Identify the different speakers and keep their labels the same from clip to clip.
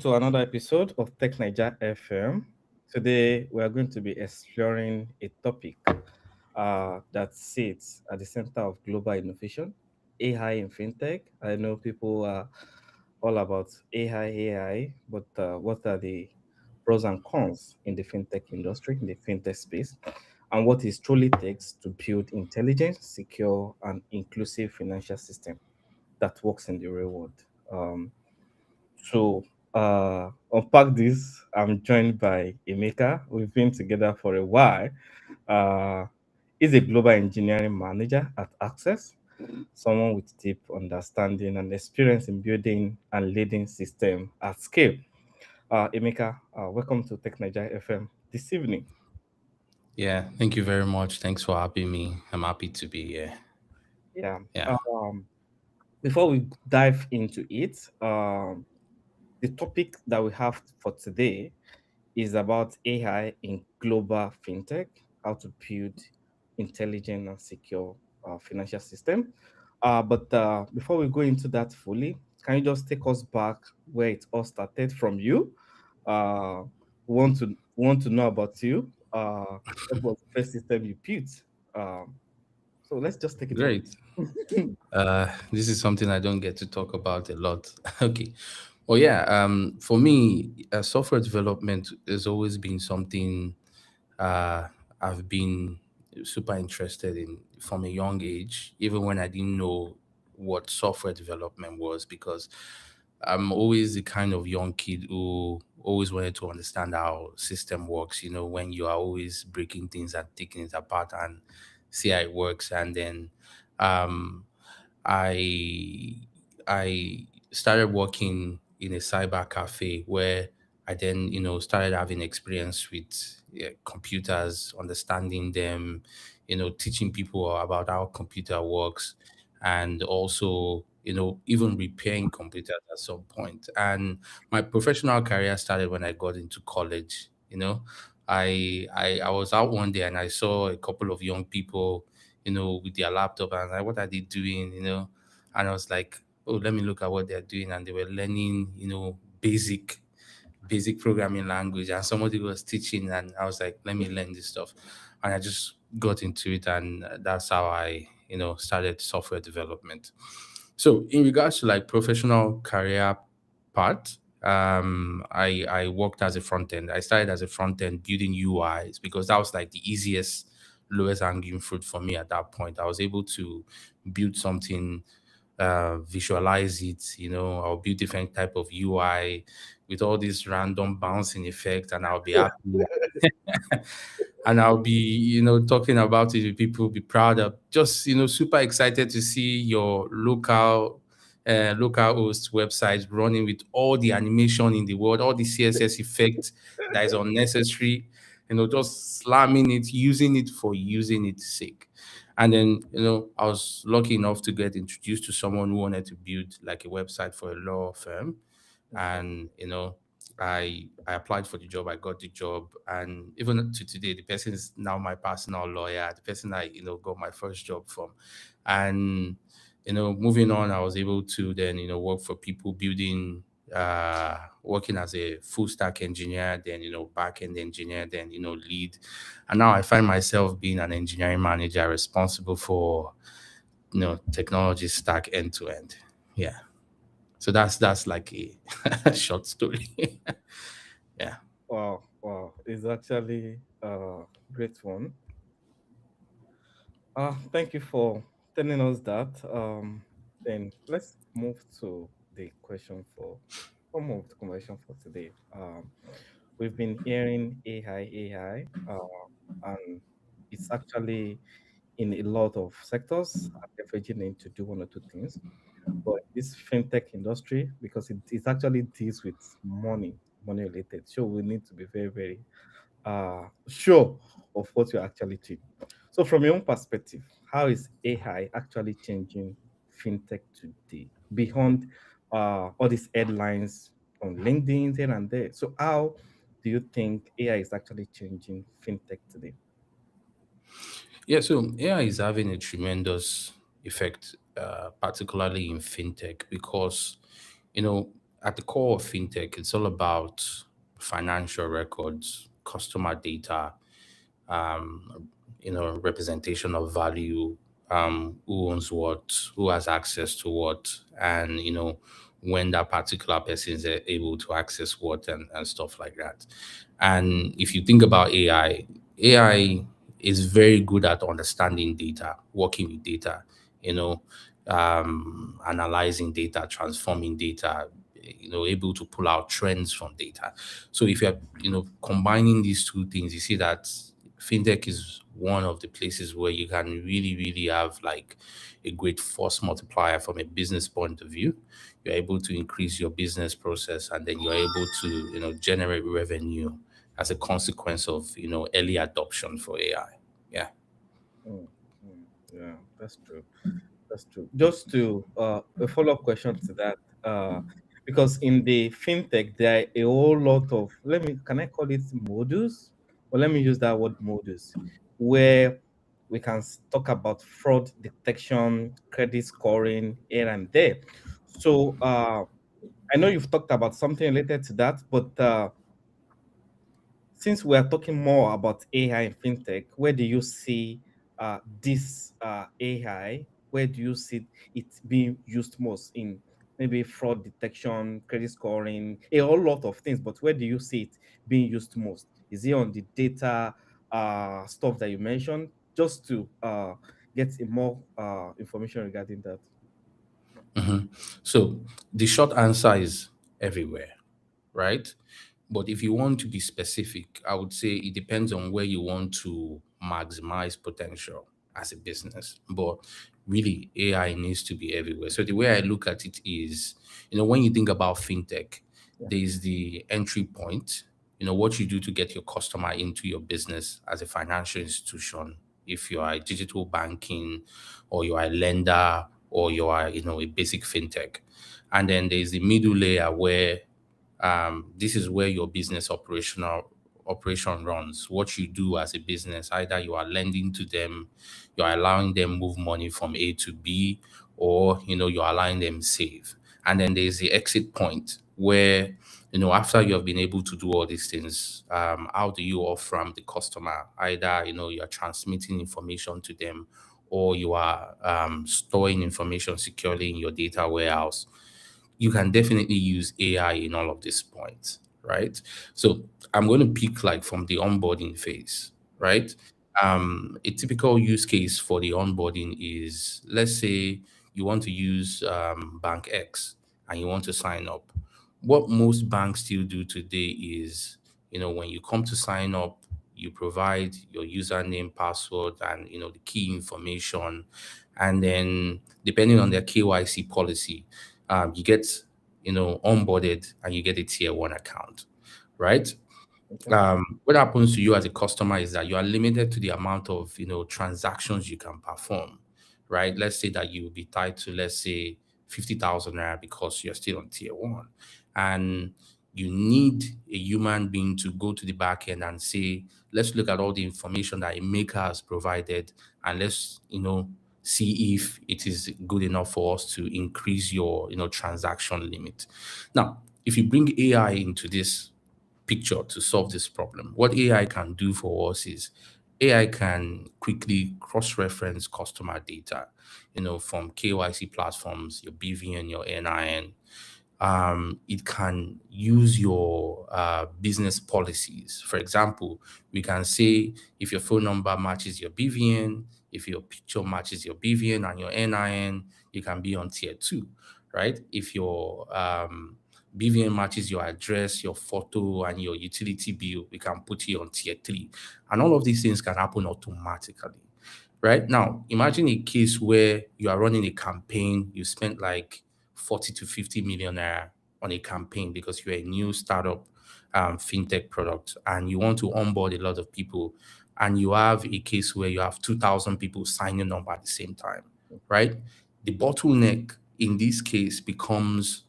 Speaker 1: to another episode of Tech Niger FM. Today, we are going to be exploring a topic that sits at the center of global innovation, AI in fintech. I know people are all about AI, but what are the pros and cons in the fintech industry, in the fintech space, and what it truly takes to build intelligent, secure, and inclusive financial system that works in the real world. Um, to unpack this, I'm joined by Emeka. We've been together for a while. Uh, he's a global engineering manager at Access, someone with deep understanding and experience in building and leading system at scale. Emeka, welcome to Tech Niger FM this evening.
Speaker 2: Yeah, thank you very much. Thanks for having me. I'm happy to be here.
Speaker 1: Yeah.
Speaker 2: Yeah.
Speaker 1: Um, Before we dive into it, the topic that we have for today is about AI in global fintech, how to build intelligent and secure financial system. But before we go into that fully, can you just take us back where it all started from you? Want to know about you. What was the first system you built? So let's just take it
Speaker 2: Great.
Speaker 1: away.
Speaker 2: This is something I don't get to talk about a lot. Okay. Well, yeah. For me, software development has always been something uh, I've been super interested in from a young age, even when I didn't know what software development was, because I'm always the kind of young kid who always wanted to understand how system works. When you are always breaking things and taking it apart and see how it works, and then um, I I started working in a cyber cafe where I then started having experience with computers, understanding them, teaching people about how computer works, and also even repairing computers at some point. And my professional career started when I got into college. I was out one day and I saw a couple of young people with their laptop, and I was like, what are they doing? And I was like, oh, let me look at what they're doing. And they were learning, basic programming language. And somebody was teaching, and I was like, let me learn this stuff. And I just got into it, and that's how I, started software development. So in regards to like professional career part, I worked as a front end. I started as a front end building UIs because that was like the easiest, lowest hanging fruit for me at that point. I was able to build something, visualize it. I'll build different type of UI with all these random bouncing effects, and I'll be happy. And I'll be, talking about it with people, be proud of, just, super excited to see your local host website running with all the animation in the world, all the CSS effects that is unnecessary, just slamming it, using it for using its sake. And then, I was lucky enough to get introduced to someone who wanted to build like a website for a law firm. And I applied for the job, I got the job, and even to today, the person is now my personal lawyer, the person I got my first job from. And moving on, I was able to then work for people building, working as a full stack engineer, then back end engineer, then lead. And now I find myself being an engineering manager responsible for technology stack end to end. Yeah. So that's like a short story. Yeah.
Speaker 1: Wow, wow, it's actually a great one. Thank you for telling us that. Then let's move to the question for some of the conversation for today. We've been hearing AI, and it's actually in a lot of sectors, leveraging it to do one or two things. But this fintech industry, because it actually deals with money related, so we need to be very, very sure of what you're actually doing. So, from your own perspective, how is AI actually changing fintech today beyond all these headlines on LinkedIn here and there? So, how do you think AI is actually changing fintech today?
Speaker 2: Yeah, so AI is having a tremendous effect, particularly in fintech, because, you know, at the core of fintech, it's all about financial records, customer data, um, representation of value, who owns what, who has access to what, and when that particular person is able to access what, and stuff like that. And if you think about AI is very good at understanding data, working with data, you know, analyzing data, transforming data, able to pull out trends from data. So if you're, combining these two things, you see that fintech is one of the places where you can really, really have like a great force multiplier from a business point of view. You're able to increase your business process, and then you're able to, generate revenue as a consequence of, early adoption for AI. Yeah.
Speaker 1: Mm, yeah, that's true. That's true. Just to a follow-up question to that, because in the fintech there are a whole lot of, let me, can I call it modules, or let me use that word modules, where we can talk about fraud detection, credit scoring here and there. So I know you've talked about something related to that, but since we are talking more about AI in fintech, where do you see this AI? Where do you see it being used most in maybe fraud detection, credit scoring, a whole lot of things? But where do you see it being used most? Is it on the data stuff that you mentioned? Just to get more information regarding that.
Speaker 2: Mhm. So the short answer is everywhere, right? But if you want to be specific, I would say it depends on where you want to maximize potential as a business. But really, AI needs to be everywhere. So the way I look at it is, when you think about fintech,
Speaker 1: Yeah.
Speaker 2: there's the entry point, what you do to get your customer into your business as a financial institution. If you are a digital banking, or you are a lender, or you are, a basic fintech. And then there's the middle layer where this is where your business operation runs. What you do as a business, either you are lending to them, you are allowing them move money from A to B, or you're allowing them save. And then there's the exit point where, after you have been able to do all these things, how do you offer the customer? Either you are transmitting information to them, or you are storing information securely in your data warehouse. You can definitely use AI in all of these points, right? So I'm going to pick like from the onboarding phase, right? A typical use case for the onboarding is, let's say you want to use Bank X and you want to sign up. What most banks still do today is, when you come to sign up, you provide your username, password, and the key information, and then depending on their KYC policy, you get onboarded and you get a tier one account, right?
Speaker 1: Okay.
Speaker 2: What happens to you as a customer is that you are limited to the amount of transactions you can perform, right? Let's say that you will be tied to, let's say, 50,000 naira because you're still on tier one, and you need a human being to go to the back end and say, let's look at all the information that a maker has provided, and let's see if it is good enough for us to increase your transaction limit. Now, if you bring AI into this picture to solve this problem, what AI can do for us is AI can quickly cross-reference customer data, from KYC platforms, your BVN, your NIN. It can use your business policies. For example, we can say if your phone number matches your BVN, if your picture matches your BVN and your NIN, you can be on tier two, right? If your BVN matches your address, your photo, and your utility bill, we can put you on tier three. And all of these things can happen automatically. Right now, imagine a case where you are running a campaign, you spent like 40 to 50 million naira on a campaign because you're a new startup fintech product and you want to onboard a lot of people, and you have a case where you have 2,000 people signing up at the same time, right? The bottleneck in this case becomes,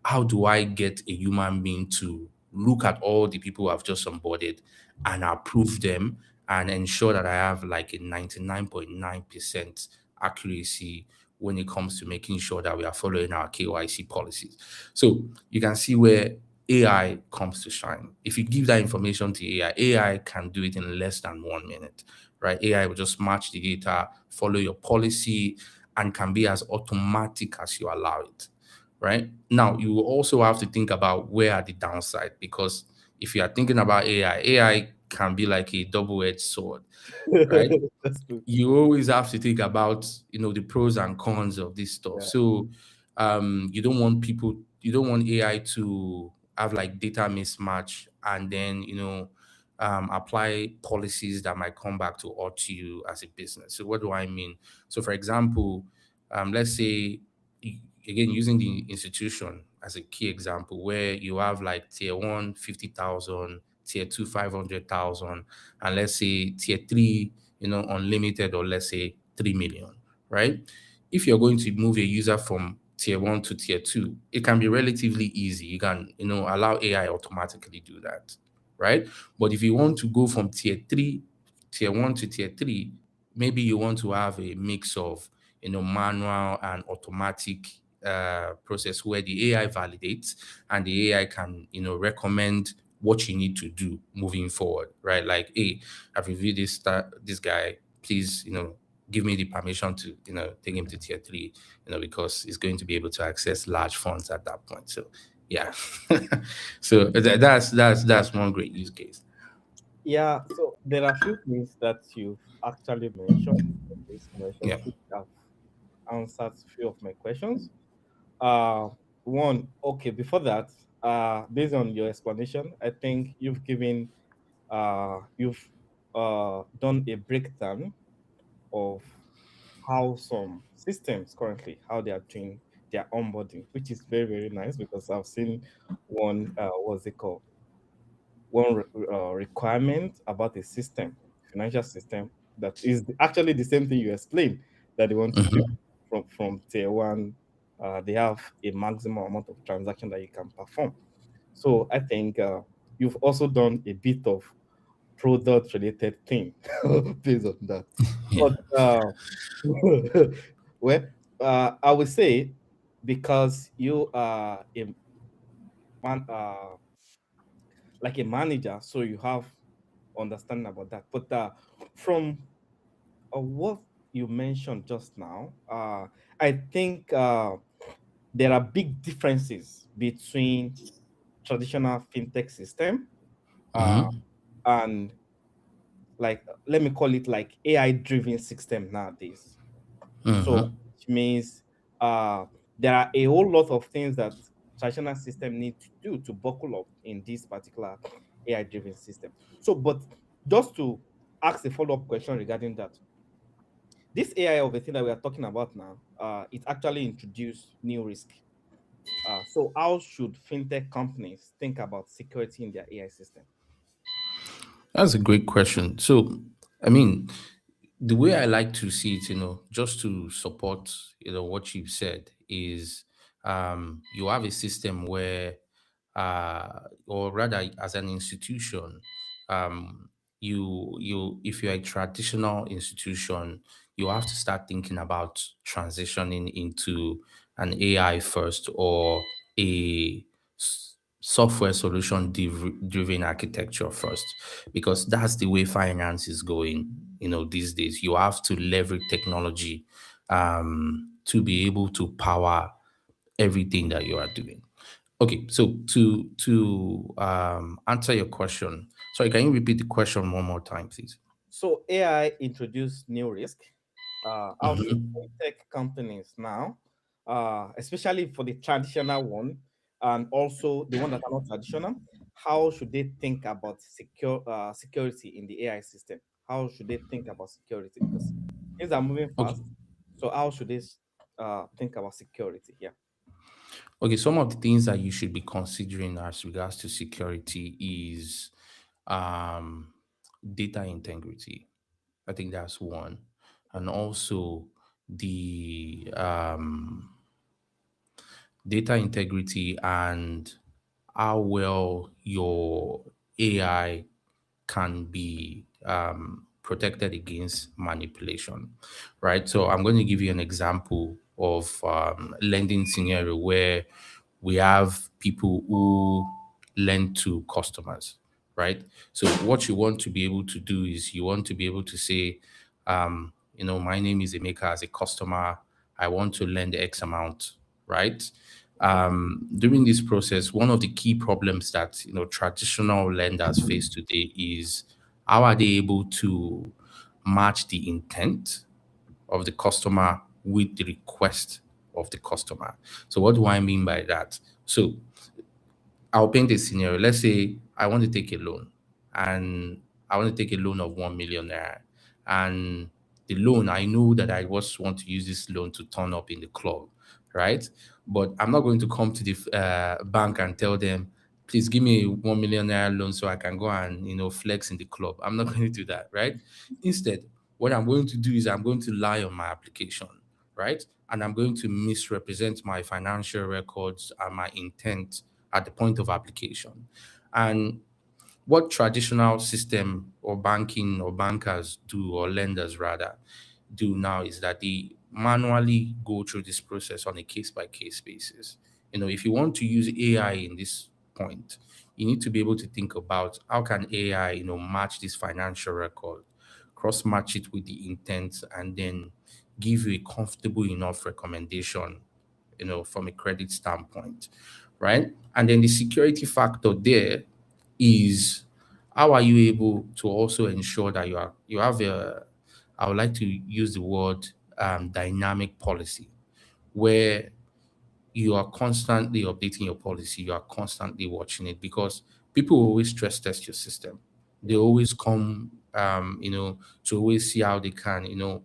Speaker 2: how do I get a human being to look at all the people I've just onboarded and approve them and ensure that I have like a 99.9% accuracy when it comes to making sure that we are following our KYC policies. So you can see where AI comes to shine. If you give that information to AI can do it in less than 1 minute, right? AI will just match the data, follow your policy, and can be as automatic as you allow it, right? Now, you will also have to think about where are the downside, because if you are thinking about AI can be like a double-edged sword, right?
Speaker 1: That's true.
Speaker 2: You always have to think about the pros and cons of this stuff.
Speaker 1: Yeah.
Speaker 2: So you don't want AI to have like data mismatch, and then apply policies that might come back to hurt you as a business. So what do I mean? So for example, let's say, again, using the institution as a key example, where you have like tier one 50,000, tier two 500,000, and let's say tier three, unlimited, or let's say 3 million, right? If you're going to move a user from tier one to tier two, it can be relatively easy. You can, allow AI automatically do that, right? But if you want to go from tier one to tier three, maybe you want to have a mix of, manual and automatic process, where the AI validates and the AI can, recommend what you need to do moving forward, right? Like, hey, I've reviewed this guy. Please, give me the permission to, take him to tier three, because he's going to be able to access large funds at that point. So, yeah. So that's one great use case.
Speaker 1: Yeah, so there are a few things that you've actually mentioned in this conversation,
Speaker 2: Yeah.
Speaker 1: which have answered a few of my questions. Uh, One, okay, before that, based on your explanation, I think you've done a breakdown of how some systems currently, how they are doing their onboarding, which is very, very nice because I've seen one, what's it called? Requirement about a system, financial system, that is actually the same thing you explained that they want to do
Speaker 2: Mhm.
Speaker 1: from tier one. They have a maximum amount of transaction that you can perform. So I think you've also done a bit of product related thing based on that.
Speaker 2: Yeah.
Speaker 1: But well, I would say because you are a man, like a manager, so you have understanding about that. But from what you mentioned just now, I think there are big differences between traditional fintech system uh,
Speaker 2: Mhm.
Speaker 1: and, like, let me call it like AI driven system nowadays. So
Speaker 2: Mhm.
Speaker 1: which means there are a whole lot of things that traditional system need to do to buckle up in this particular AI driven system. So, but just to ask a follow up question regarding that, this AI of the thing that we are talking about now, it actually introduced new risk. So how should fintech companies think about security in their AI system?
Speaker 2: That's a great question. So, I mean, the way I like to see it, just to support, what you've said, is you have a system where, or rather, as an institution, um, if you're a traditional institution, you have to start thinking about transitioning into an AI first, or a software solution driven architecture first, because that's the way finance is going, these days. You have to leverage technology to be able to power everything that you are doing. Okay, so to answer your question, sorry, can you repeat the question one more time, please?
Speaker 1: So AI introduced new risk. How should
Speaker 2: Mhm.
Speaker 1: tech companies now, especially for the traditional one, and also the one that are not traditional, how should they think about security in the AI system? How should they think about security? Because things are moving
Speaker 2: Okay.
Speaker 1: fast. So how should they think about security? Yeah.
Speaker 2: Okay, some of the things that you should be considering as regards to security is um, data integrity. I think that's one. And also the data integrity, and how well your AI can be protected against manipulation, right? So I'm going to give you an example of lending scenario where we have people who lend to customers, right? So what you want to be able to do is you want to be able to say, my name is Emeka as a customer. I want to lend X amount, right? During this process, one of the key problems that traditional lenders face today is how are they able to match the intent of the customer with the request of the customer. So what do I mean by that? So I'll paint a scenario. Let's say I want to take a loan and I want to take a loan of 1 million naira. And the loan, I know that I just want to use this loan to turn up in the club, right? But I'm not going to come to the bank and tell them, please give me a 1 million naira loan so I can go and, flex in the club. I'm not going to do that, right? Instead, what I'm going to do is I'm going to lie on my application, right? And I'm going to misrepresent my financial records and my intent at the point of application. And what traditional system or banking or bankers do, or lenders rather, do now is that they manually go through this process on a case by case basis. If you want to use AI in this point, you need to be able to think about how can AI, match this financial record, cross match it with the intent, and then give you a comfortable enough recommendation, from a credit standpoint, right? And then the security factor there is how are you able to also ensure that you have a, I would like to use the word dynamic policy, where you are constantly updating your policy, you are constantly watching it, because people always stress test your system. They
Speaker 1: Yeah.
Speaker 2: always come, to always see how they can,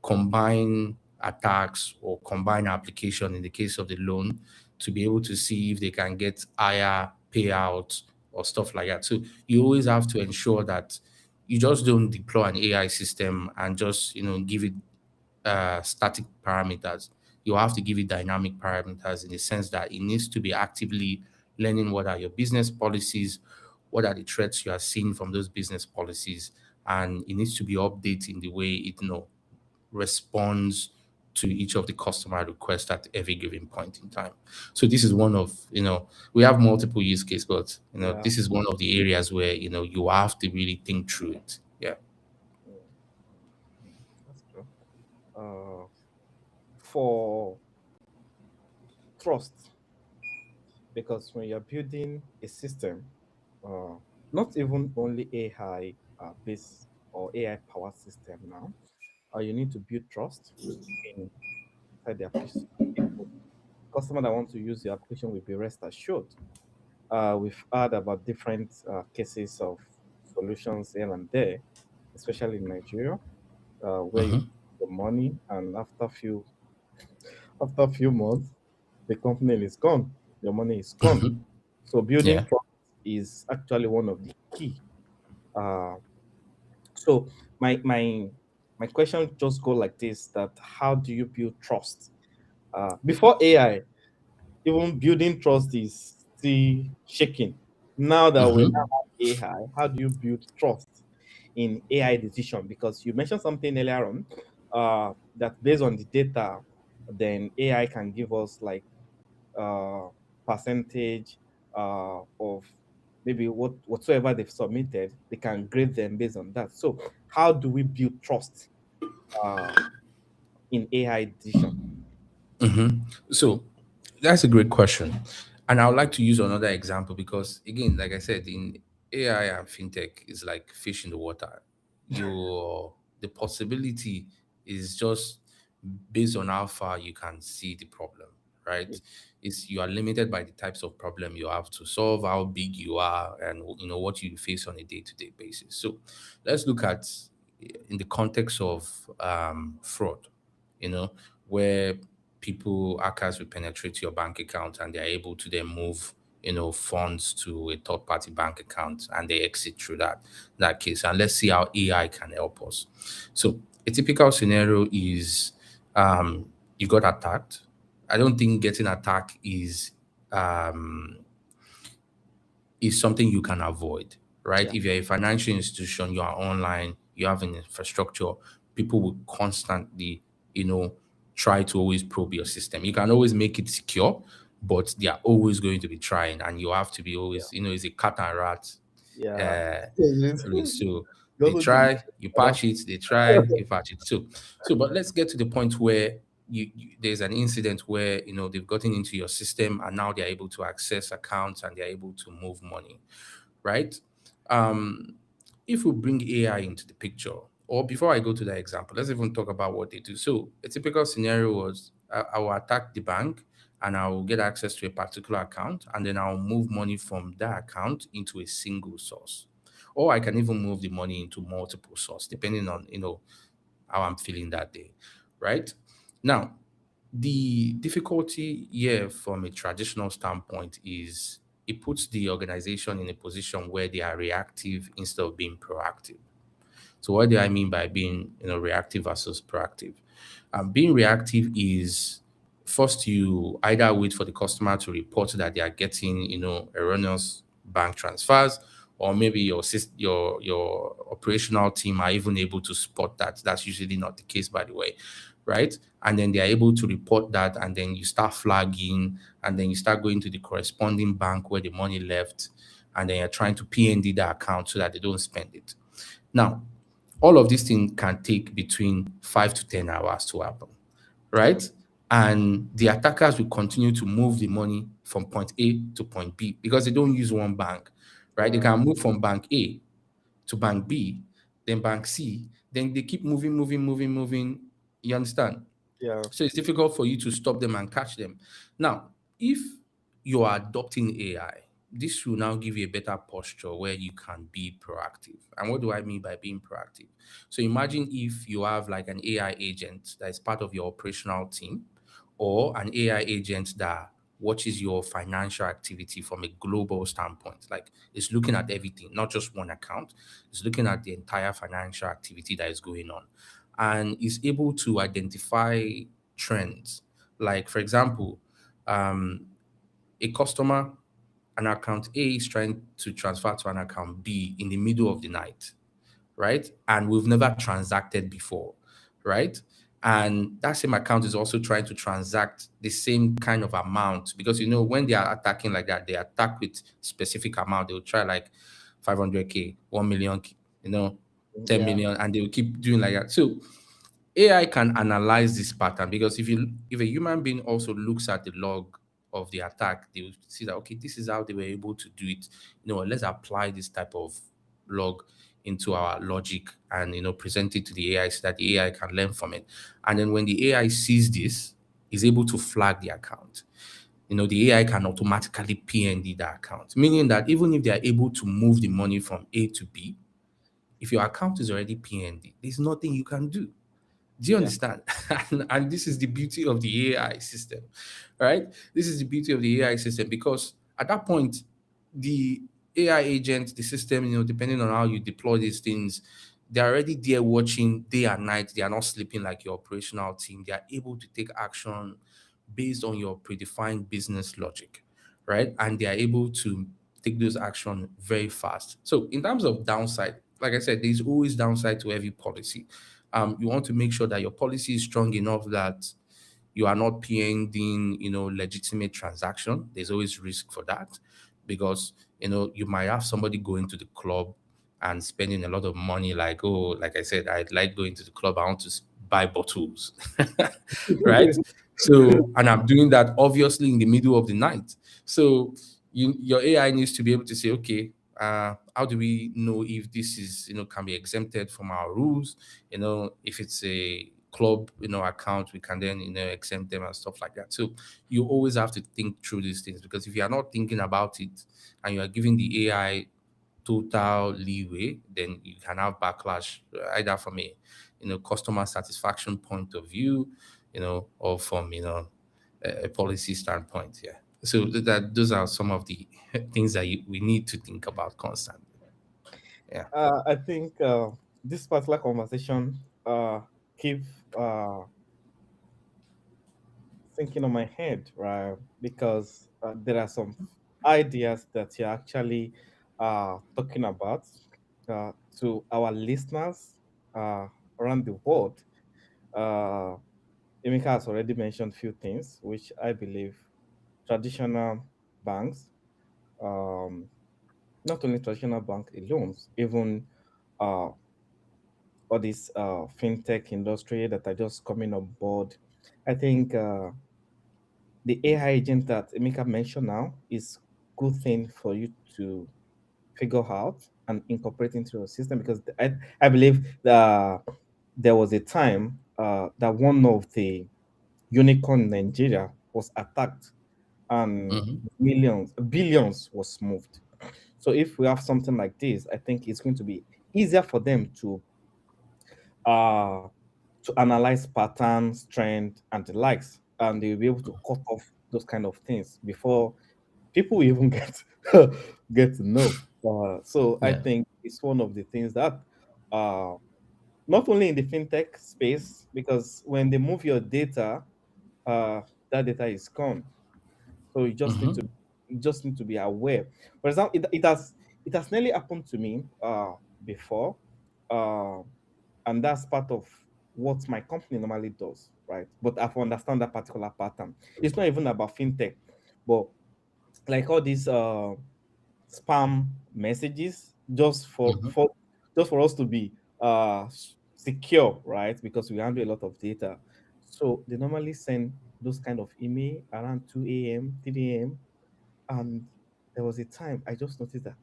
Speaker 2: combine attacks or combine application in the case of the loan to be able to see if they can get higher payouts or stuff like that. So you always have to ensure that you just don't deploy an AI system and just, give it static parameters. You have to give it dynamic parameters in the sense that it needs to be actively learning what are your business policies, what are the threats you are seeing from those business policies, and it needs to be updating the way it responds to each of the customer requests at every given point in time. So this is one of, we have multiple use cases, but
Speaker 1: Yeah.
Speaker 2: this is one of the areas where you have to really think through it. Yeah.
Speaker 1: Mm, that's true. Uh, for trust, because when you're building a system, uh, not even only AI based or AI powered system now, you need to build trust in inside the application. People, customer that want to use the application will be rest assured. We've heard about different cases of solutions here and there, especially in Nigeria, where you
Speaker 2: Mm-hmm.
Speaker 1: put the money and after a few months, the company is gone. Your money is gone.
Speaker 2: Mm-hmm.
Speaker 1: So building
Speaker 2: Yeah.
Speaker 1: trust is actually one of the key. Uh, so my question just go like this: that how do you build trust? Before AI, even building trust is still shaking. Now that we
Speaker 2: Mm-hmm.
Speaker 1: now have AI, how do you build trust in AI decision? Because you mentioned something earlier on, that based on the data, then AI can give us like uh, percentage of maybe whatsoever they've submitted. They can grade them based on that. So how do we build trust uh, in AI decision?
Speaker 2: Mm-hmm. So that's a great question. And I would like to use another example because, again, like I said, in AI and fintech is like fish in the water. The possibility is just based on how far you can see the problem, right? Is you are limited by the types of problem you have to solve, how big you are, and what you face on a day-to-day basis. So let's look at in the context of fraud, where people hackers will penetrate your bank account and they're able to then move funds to a third party bank account and they exit through that case. And let's see how AI can help us. So a typical scenario is you got attacked. I don't think getting attacked um is something you can avoid, right?
Speaker 1: Yeah.
Speaker 2: If you're a financial institution, you are online, you have an infrastructure, people will constantly, you know, try to always probe your system. You can always make it secure, but they are always going to be trying, and you have to be
Speaker 1: Yeah.
Speaker 2: always, it's a cat and rat
Speaker 1: Yeah.
Speaker 2: uh,
Speaker 1: Yes.
Speaker 2: race. So
Speaker 1: You
Speaker 2: they
Speaker 1: also do
Speaker 2: try, you patch it, they try, you patch it. But let's get to the point where there's an incident where they've gotten into your system and now they're able to access accounts and they're able to move money, right? Um, if we bring AI into the picture, or before I go to that example, let's even talk about what they do. So a typical scenario was I will attack the bank and I will get access to a particular account and then I'll move money from that account into a single source. Or I can even move the money into multiple sources depending on how I'm feeling that day, right? Now, the difficulty here from a traditional standpoint is it puts the organization in a position where they are reactive instead of being proactive. So what do I mean by being reactive versus proactive? Being reactive is first you either wait for the customer to report that they are getting erroneous bank transfers, or maybe your operational team are even able to spot that. That's usually not the case, by the way, right? And then they are able to report that, and then you start flagging, and then you start going to the corresponding bank where the money left, and then you're trying to PND the account so that they don't spend it. Now, all of these things can take between 5 to 10 hours to happen,
Speaker 1: Yeah.
Speaker 2: right? And the attackers will continue to move the money from point A to point B because they don't use one bank, right? They
Speaker 1: Yeah.
Speaker 2: can move from bank A to bank B, then bank C, then they keep moving, moving, moving, moving. You understand?
Speaker 1: Yeah.
Speaker 2: So it's difficult for you to stop them and catch them. Now, if you are adopting AI, this will now give you a better posture where you can be proactive. And what do I mean by being proactive? So imagine if you have like an AI agent that is part of your operational team, or an AI agent that watches your financial activity from a global standpoint. Like it's looking at everything, not just one account. It's looking at the entire financial activity that is going on and is able to identify trends. Like, for example, um, a customer, an account A is trying to transfer to an account B in the middle of the night, right? And we've never transacted before, right? And that same account is also trying to transact the same kind of amount because when they are attacking like that, they attack with specific amount. They'll try like 500K, 1 million, 10
Speaker 1: Yeah.
Speaker 2: million, and they'll keep doing like that. So AI can analyze this pattern because if a human being also looks at the log of the attack, they will see that okay, this is how they were able to do it. Let's apply this type of log into our logic and present it to the AI so that the AI can learn from it. And then when the AI sees this, is able to flag the account. The AI can automatically PND the account, meaning that even if they are able to move the money from A to B, if your account is already PND, there's nothing you can do. Do you
Speaker 1: Yeah.
Speaker 2: understand? And this is the beauty of the AI system, right? This is the beauty of the AI system because at that point, the AI agent, the system, depending on how you deploy these things, they're already there watching day and night. They are not sleeping like your operational team. They are able to take action based on your predefined business logic, right? And they are able to take those action very fast. So in terms of downside, like I said, there's always downside to every policy. You want to make sure that your policy is strong enough that you are not PNing, legitimate transaction. There's always risk for that because, you might have somebody going to the club and spending a lot of money like, oh, like I said, I'd like going to the club. I want to buy bottles, right? So, and I'm doing that obviously in the middle of the night. So your AI needs to be able to say, okay, how do we know if this is, can be exempted from our rules? If it's a club, account, we can then, exempt them and stuff like that. So you always have to think through these things because if you are not thinking about it and you are giving the AI total leeway, then you can have backlash either from a customer satisfaction point of view, or from a policy standpoint. Yeah. So that those are some of the things that we need to think about constantly. Yeah.
Speaker 1: I think this particular conversation keep uh, thinking on my head, right? Because there are some ideas that you're actually talking about to our listeners uh, around the world. Uh, Emeka has already mentioned few things, which I believe traditional banks, um, not only traditional bank alone, even uh, all this fintech industry that are just coming on board. I think the AI agent that Emeka mentioned now is good thing for you to figure out and incorporate into your system because I believe that there was a time that one of the unicorn in Nigeria was attacked and
Speaker 2: Hmm.
Speaker 1: millions, billions was moved. So if we have something like this, I think it's going to be easier for them uh, to analyze patterns, trend, and the likes, and they'll be able to cut off those kind of things before people will even get to know. So I
Speaker 2: Yeah.
Speaker 1: think it's one of the things that uh, not only in the fintech space, because when they move your data, uh, that data is gone. So
Speaker 2: Hmm.
Speaker 1: you just need to be aware. For example, it has nearly happened to me before, uh, and that's part of what my company normally does, right? But I've understand that particular pattern. It's not even about fintech, but like all these spam messages
Speaker 2: Hmm.
Speaker 1: just for us to be secure, right? Because we handle a lot of data. So they normally send those kind of email around 2 a.m., 3 a.m. And there was a time I just noticed that,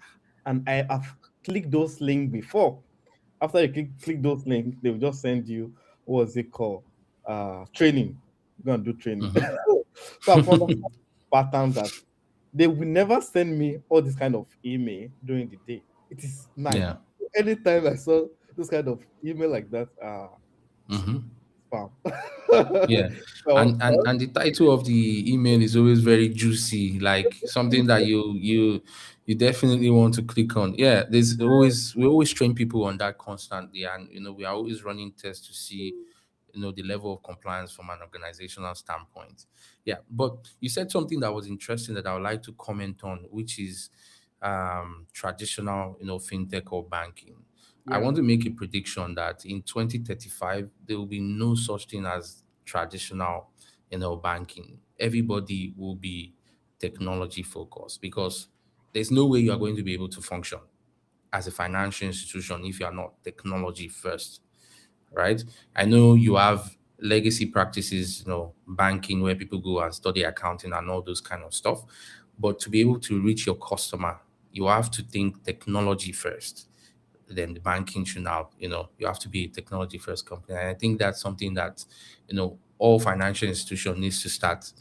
Speaker 1: and I have clicked those links before. After you click those links, they will just send you what's it called? Training. You're gonna do training.
Speaker 2: Hmm.
Speaker 1: So I found out patterns that they will never send me all this kind of email during the day. It is night.
Speaker 2: Yeah.
Speaker 1: Anytime I saw this kind of email like that,
Speaker 2: Hmm.
Speaker 1: spam.
Speaker 2: Yeah.
Speaker 1: So
Speaker 2: And the title of the email is always very juicy, like something that you definitely want to click on. Yeah, there's always we always train people on that constantly, and we are always running tests to see the level of compliance from an organizational standpoint. Yeah, but you said something that was interesting that I would like to comment on, which is traditional fintech or banking. I
Speaker 1: yeah,
Speaker 2: want to make a prediction that in 2035 there will be no such thing as traditional banking. Everybody will be technology focused because there's no way you are going to be able to function as a financial institution if you are not technology first, right? I know you have legacy practices, banking where people go and study accounting and all those kind of stuff. But to be able to reach your customer, you have to think technology first. Then the banking should now, you have to be a technology first company. And I think that's something that, all financial institution needs to start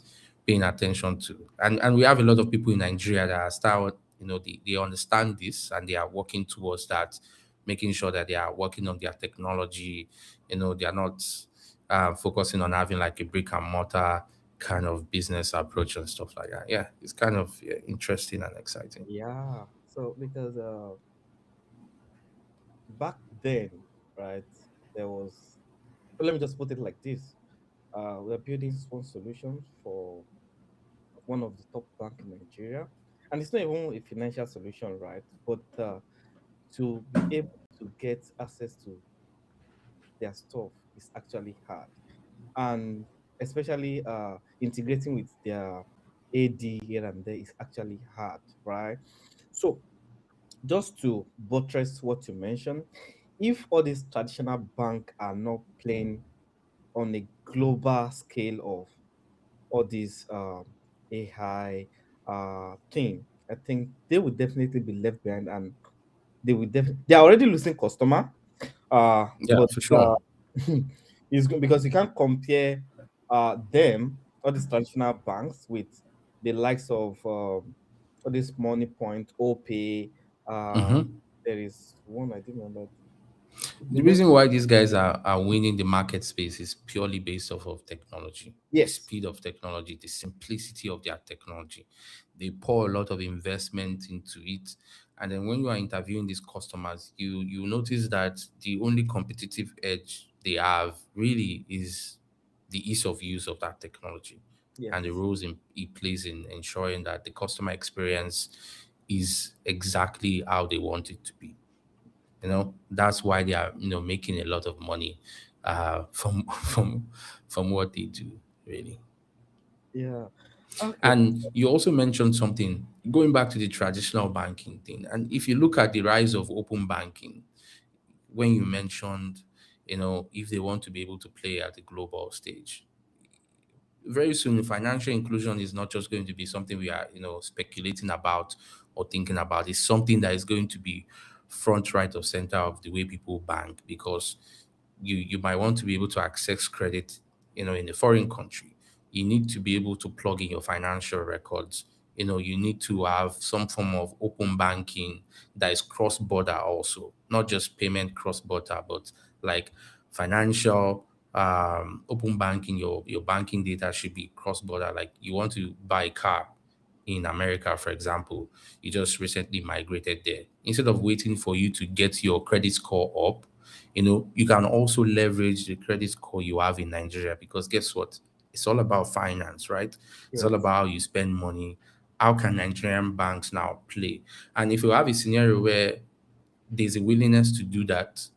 Speaker 2: paying attention to. And we have a lot of people in Nigeria that are start, they understand this and they are working towards that, making sure that they are working on their technology. They are not focusing on having like a brick and mortar kind of business approach and stuff like that. Yeah, it's kind of interesting and exciting.
Speaker 1: yeah. So because back then, right, there was. But let me just put it like this: we're building one solution for one of the top bank in Nigeria, and it's not even a financial solution, right? But to be able to get access to their stuff is actually hard, and especially integrating with their AD here and there is actually hard, right? So just to buttress what you mentioned, if all these traditional bank are not playing on a global scale of all these AI thing, I think they will definitely be left behind, and they are already losing customer.
Speaker 2: Yeah,
Speaker 1: But
Speaker 2: for sure.
Speaker 1: it's good because you can't compare them, all these traditional banks, with the likes of all this Money Point, OPay.
Speaker 2: Hmm.
Speaker 1: There is one I didn't remember.
Speaker 2: The
Speaker 1: They
Speaker 2: reason
Speaker 1: just
Speaker 2: why these guys are winning the market space is purely based off of technology, the
Speaker 1: yes,
Speaker 2: speed of technology, the simplicity of their technology. They pour a lot of investment into it. And then when you are interviewing these customers, you notice that the only competitive edge they have really is the ease of use of that technology and the
Speaker 1: yes,
Speaker 2: roles it plays in ensuring that the customer experience is exactly how they want it to be. That's why they are making a lot of money from from what they do, really.
Speaker 1: Yeah. Okay.
Speaker 2: And you also mentioned something going back to the traditional banking thing. And if you look at the rise of open banking, when you mentioned, if they want to be able to play at the global stage, very soon financial inclusion is not just going to be something we are speculating about or thinking about. It's something that is going to be front, right, or center of the way people bank, because you might want to be able to access credit in a foreign country. You need to be able to plug in your financial records. You need to have some form of open banking that is cross border, also not just payment cross border, but like financial open banking. Your banking data should be cross border. Like you want to buy a car in America, for example, you just recently migrated there. Instead of waiting for you to get your credit score up, you can also leverage the credit score you have in Nigeria, because guess what? It's all about finance, right? It's all
Speaker 1: Yes.
Speaker 2: about how you spend money. How can Nigerian banks now play? And if you have a scenario where there's a willingness to do that,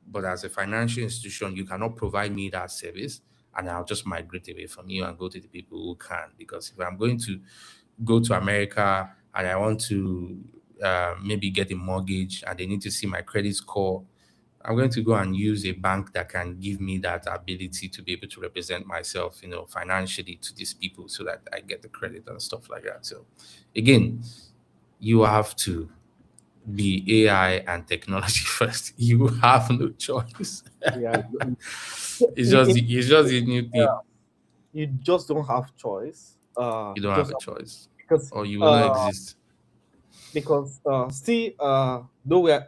Speaker 2: but as a financial institution, you cannot provide me that service, and I'll just migrate away from you and go to the people who can. Because if I'm going to go to America and I want to maybe get a mortgage and they need to see my credit score, I'm going to go and use a bank that can give me that ability to be able to represent myself, financially to these people, so that I get the credit and stuff like that. So, again, you have to be AI and technology first. You have no choice.
Speaker 1: Yeah.
Speaker 2: It's
Speaker 1: You,
Speaker 2: just it's just a new thing.
Speaker 1: you just don't have choice.
Speaker 2: You
Speaker 1: You
Speaker 2: don't have
Speaker 1: just
Speaker 2: a
Speaker 1: have,
Speaker 2: choice,
Speaker 1: because
Speaker 2: or you will not exist.
Speaker 1: still though we are,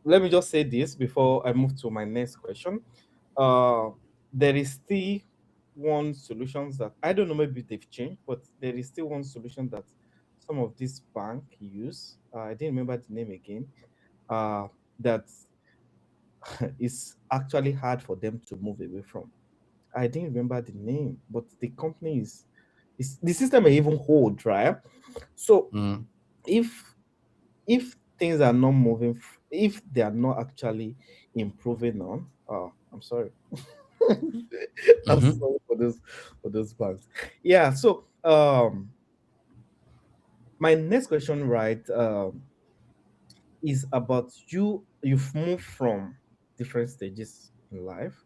Speaker 1: let me just say this before I move to my next question. Uh, there is still one solutions that I don't know, maybe they've changed, but there is still one solution that some of these bank use. I didn't remember the name again. That is actually hard for them to move away from. I didn't remember the name, but the company is the system may even hold, right? So
Speaker 2: Mm,
Speaker 1: if if things are not moving, if they are not actually improving on, I'm sorry. I'm
Speaker 2: mm-hmm,
Speaker 1: sorry for those banks. Yeah. So my next question, right, is about you. You've moved from different stages in life.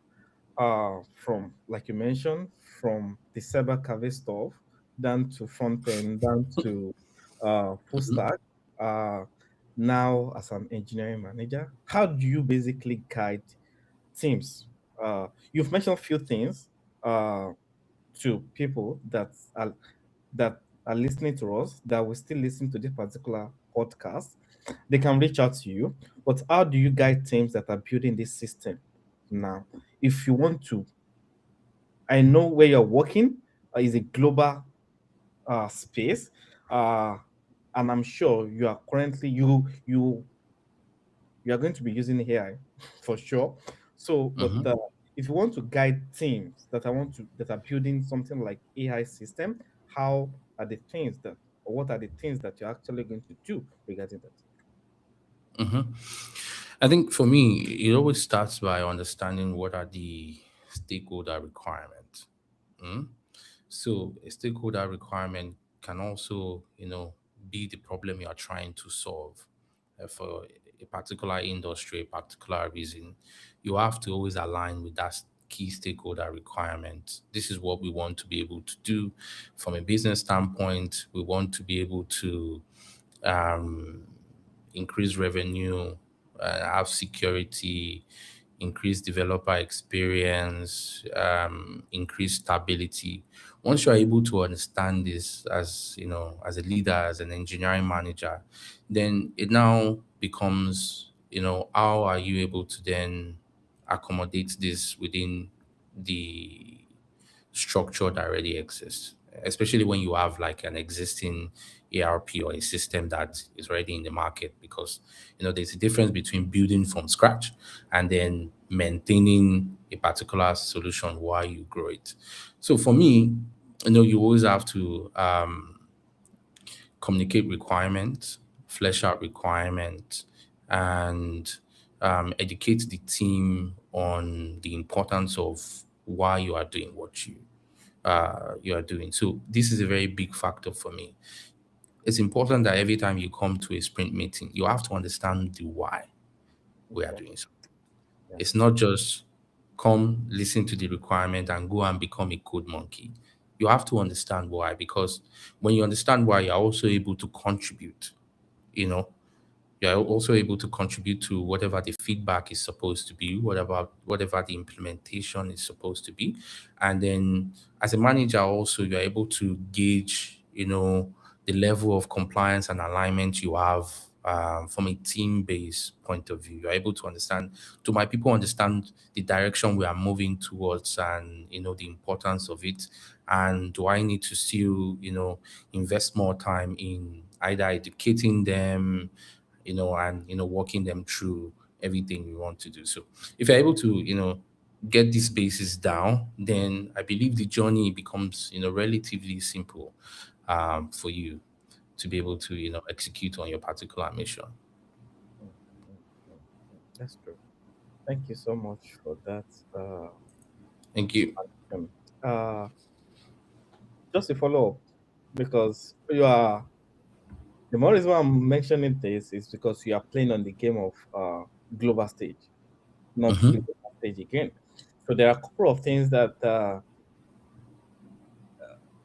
Speaker 1: From, like you mentioned, from the cyber cafe stuff down to front end, down to full
Speaker 2: mm-hmm,
Speaker 1: stack. Uh, Now as an engineering manager, how do you basically guide teams? You've mentioned a few things uh, to people that are listening to us, that will still listen to this particular podcast. They can reach out to you. But how do you guide teams that are building this system now? If you want to, I know where you're working is a global space, uh, and I'm sure you are currently you are going to be using AI for sure. So, but
Speaker 2: mm-hmm.
Speaker 1: if you want to guide teams that are building something like AI system, how are the things that, or what are the things that you're actually going to do regarding that?
Speaker 2: Mm-hmm. I think for me, it always starts by understanding what are the stakeholder requirements. Mm? So a stakeholder requirement can also, be the problem you are trying to solve for a particular industry, a particular reason. You have to always align with that key stakeholder requirement. This is what we want to be able to do from a business standpoint. We want to be able to um, increase revenue, have security, increase developer experience, increase stability. Once you are able to understand this as as a leader, as an engineering manager, then it now becomes how are you able to then accommodate this within the structure that already exists, especially when you have like an existing ERP or a system that is already in the market. Because there's a difference between building from scratch and then maintaining a particular solution while you grow it. So for me, you always have to communicate requirements, flesh out requirements, and educate the team on the importance of why you are doing what you are doing. So this is a very big factor for me. It's important that every time you come to a sprint meeting, you have to understand the why we are
Speaker 1: Okay.
Speaker 2: doing so.
Speaker 1: Yeah.
Speaker 2: It's not just come, listen to the requirement, and go and become a code monkey. You have to understand why, because when you understand why, you're also able to contribute. You know, you're also able to contribute to whatever the feedback is supposed to be, whatever the implementation is supposed to be. And then as a manager also, you're able to gauge, the level of compliance and alignment you have, from a team-based point of view. You're able to understand, do my people understand the direction we are moving towards, and the importance of it? And do I need to still, invest more time in either educating them, and walking them through everything we want to do. So if you're able to, get these bases down, then I believe the journey becomes, relatively simple, for you to be able to, execute on your particular mission.
Speaker 1: Mm, mm, mm, That's true. Thank you so much for that
Speaker 2: Thank you.
Speaker 1: explanation. Just a follow up, because you are the more reason why I'm mentioning this is because you are playing on the game of global stage, not
Speaker 2: Mm-hmm.
Speaker 1: global stage again. So there are a couple of things that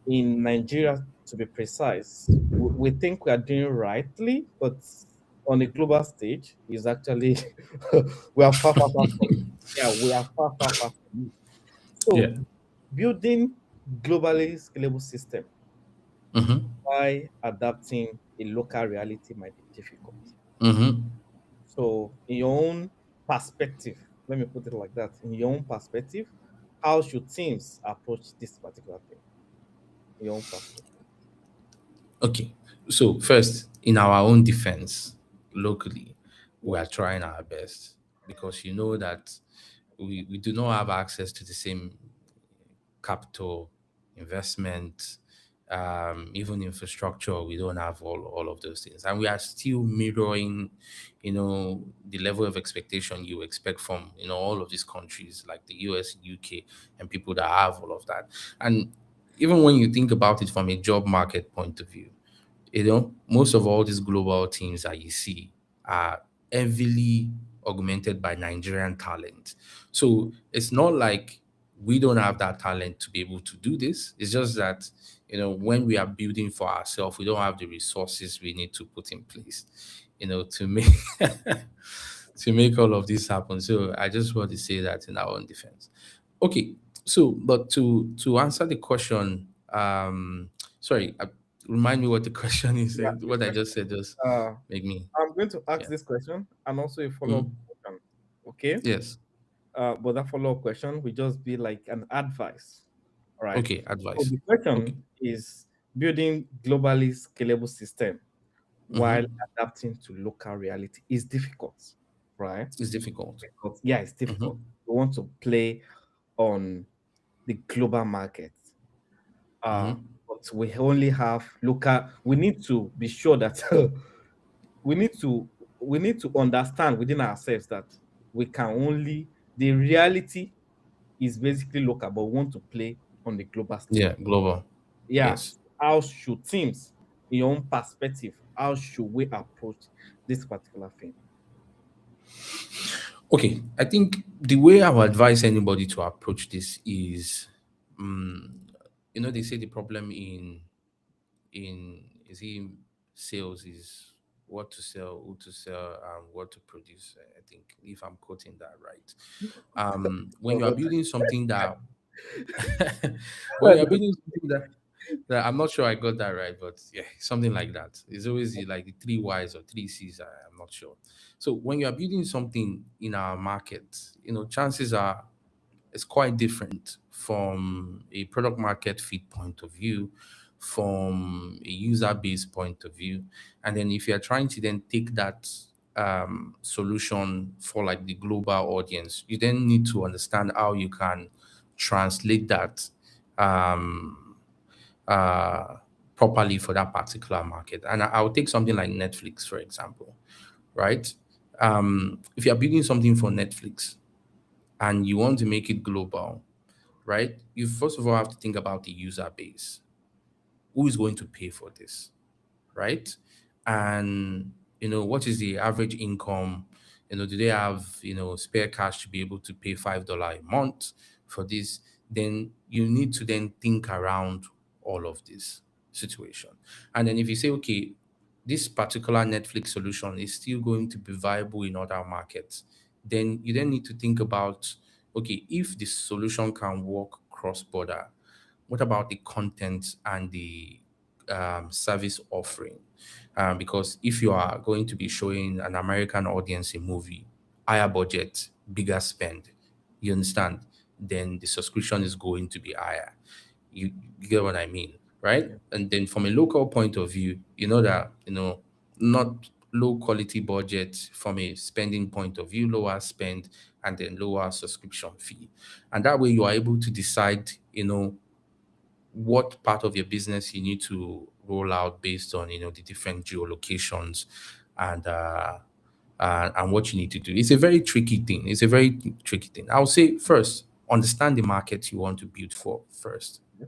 Speaker 1: in Nigeria, to be precise, we think we are doing rightly, but on a global stage is actually we are far, far, far from. Yeah, we are far, far, far from it.
Speaker 2: Yeah.
Speaker 1: So building globally scalable system
Speaker 2: Mm-hmm.
Speaker 1: by adapting a local reality might be difficult.
Speaker 2: Mm-hmm.
Speaker 1: So in your own perspective, let me put it like that. In your own perspective, how should teams approach this particular thing? In your own perspective.
Speaker 2: Okay. So first, in our own defense, locally, we
Speaker 1: Yeah.
Speaker 2: are trying our best, because you know that we do not have access to the same capital investment, even infrastructure. We don't have all of those things, and we are still mirroring, the level of expectation you expect from, all of these countries like the US, UK, and people that have all of that. And even when you think about it from a job market point of view, most of all these global teams that you see are heavily augmented by Nigerian talent. So it's not like we don't have that talent to be able to do this. It's just that, when we are building for ourselves, we don't have the resources we need to put in place, to make to make all of this happen. So I just want to say that in our own defense. Okay, so but to answer the question, sorry, remind me what the question is.
Speaker 1: Yeah. The
Speaker 2: What I just
Speaker 1: question.
Speaker 2: said just
Speaker 1: Uh,
Speaker 2: make me,
Speaker 1: I'm going to ask
Speaker 2: yeah.
Speaker 1: this question and also a follow-up
Speaker 2: Mm,
Speaker 1: question. Okay.
Speaker 2: yes.
Speaker 1: But that follow-up question will just be like an advice. All right.
Speaker 2: Okay,
Speaker 1: So
Speaker 2: advice.
Speaker 1: the
Speaker 2: Okay.
Speaker 1: question is building globally scalable system while
Speaker 2: Mm-hmm.
Speaker 1: adapting to local reality is difficult, right?
Speaker 2: It's difficult.
Speaker 1: Difficult. Yeah, it's
Speaker 2: Mm-hmm.
Speaker 1: difficult. We want to play on the global market. Uh,
Speaker 2: Mm-hmm.
Speaker 1: but we only have local. We need to be sure that we need to we need to understand within ourselves that we can only the reality is basically local, but we want to play on the global stage.
Speaker 2: Yeah, global.
Speaker 1: Yeah.
Speaker 2: Yes.
Speaker 1: How should teams, in your own perspective, how should we approach this particular thing?
Speaker 2: Okay, I think the way I would advise anybody to approach this is, um, they say the problem in is in sales is what to sell, who to sell, and what to produce. I think if I'm quoting that right. When you are
Speaker 1: Oh,
Speaker 2: building something that when you are building something that I'm not sure I got that right, but yeah, something like that. It's always like the three Y's or three C's. I'm not sure. So when you are building something in our market, chances are it's quite different from a product market fit point of view, from a user base point of view. And then if you're trying to then take that solution for like the global audience, you then need to understand how you can translate that um, uh, properly for that particular market. And I'll take something like Netflix, for example, right? If you are building something for Netflix and you want to make it global, right? You first of all have to think about the user base. Who is going to pay for this, right? And what is the average income? Do they have spare cash to be able to pay $5 a month for this? Then you need to then think around all of this situation. And then if you say, okay, this particular Netflix solution is still going to be viable in other markets, then you then need to think about, okay, if this solution can work cross border, what about the content and the service offering? Because if you are going to be showing an American audience a movie, higher budget, bigger spend, you understand, then the subscription is going to be higher. You get what I mean, right?
Speaker 1: Yeah.
Speaker 2: And then from a local point of view, you know that, not low quality budget from a spending point of view, lower spend, and then lower subscription fee. And that way you are able to decide, what part of your business you need to roll out based on the different geolocations and and what you need to do. It's a very tricky thing. It's a very tricky thing. I would say first, understand the market you want to build for first
Speaker 1: Yes.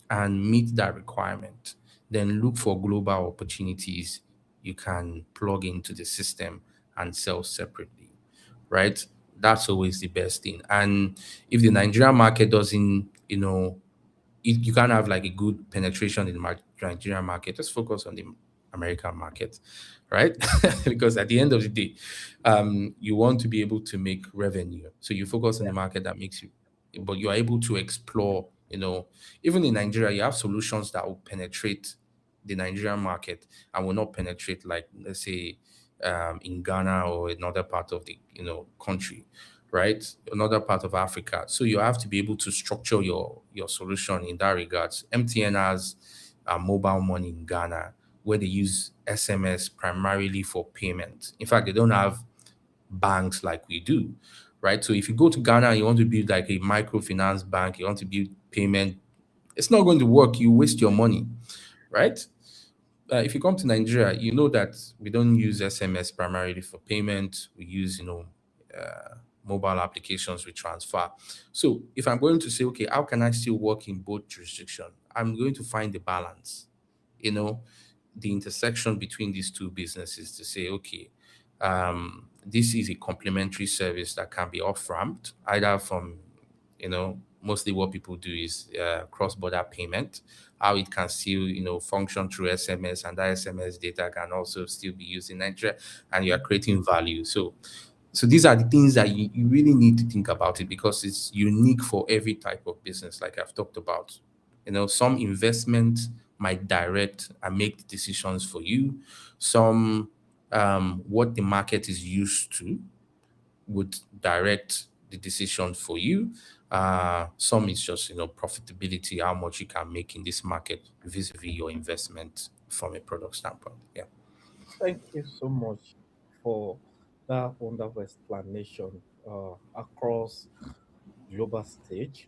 Speaker 2: and meet that requirement. Then look for global opportunities you can plug into the system and sell separately, right? That's always the best thing. And if the Nigerian market doesn't, you can't have like a good penetration in the Nigerian market. Just focus on the American market, right? Because at the end of the day, you want to be able to make revenue. So you focus on
Speaker 1: Yeah.
Speaker 2: the market that makes you, but you are able to explore. Even in Nigeria, you have solutions that will penetrate the Nigerian market and will not penetrate, like let's say, in Ghana or another part of the country, right? Another part of Africa. So you have to be able to structure your solution in that regards. MTN has mobile money in Ghana where they use SMS primarily for payment. In fact, they don't have banks like we do, right? So if you go to Ghana and you want to build like a microfinance bank, you want to build payment, it's not going to work. You waste your money, right? If you come to Nigeria, you know that we don't use SMS primarily for payment. We use, mobile applications we transfer. So if I'm going to say, okay, how can I still work in both jurisdiction? I'm going to find the balance, you know, the intersection between these two businesses to say, okay, this is a complementary service that can be off-ramped either from, mostly what people do is cross-border payment, how it can still, function through SMS, and that SMS data can also still be used in Nigeria, and you are creating value. So these are the things that you really need to think about it because it's unique for every type of business, like I've talked about. Some investment might direct and make the decisions for you. Some what the market is used to would direct the decision for you. Some is just profitability, how much you can make in this market vis-a-vis your investment from a product standpoint. Yeah.
Speaker 1: Thank you so much for that wonderful explanation across global stage.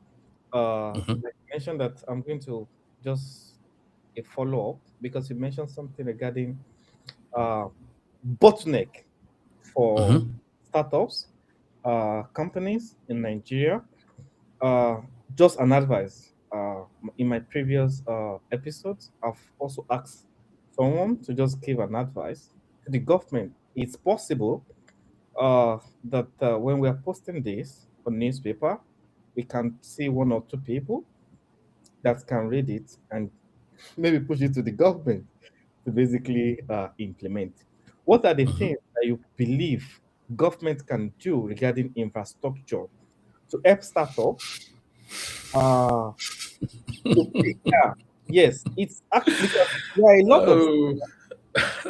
Speaker 2: Hmm.
Speaker 1: Like you mentioned that I'm going to just a follow up because you mentioned something regarding uh, bottleneck for
Speaker 2: Hmm.
Speaker 1: startups, companies in Nigeria. Uh, just an advice. In my previous episodes, I've also asked someone to just give an advice to the government. It's possible that when we are posting this on newspaper, we can see one or two people that can read it and maybe push it to the government to basically implement. What are the
Speaker 2: Hmm.
Speaker 1: things that you believe government can do regarding infrastructure to help startups uh, to yeah, yes, it's actually because there are a lot of
Speaker 2: Oh.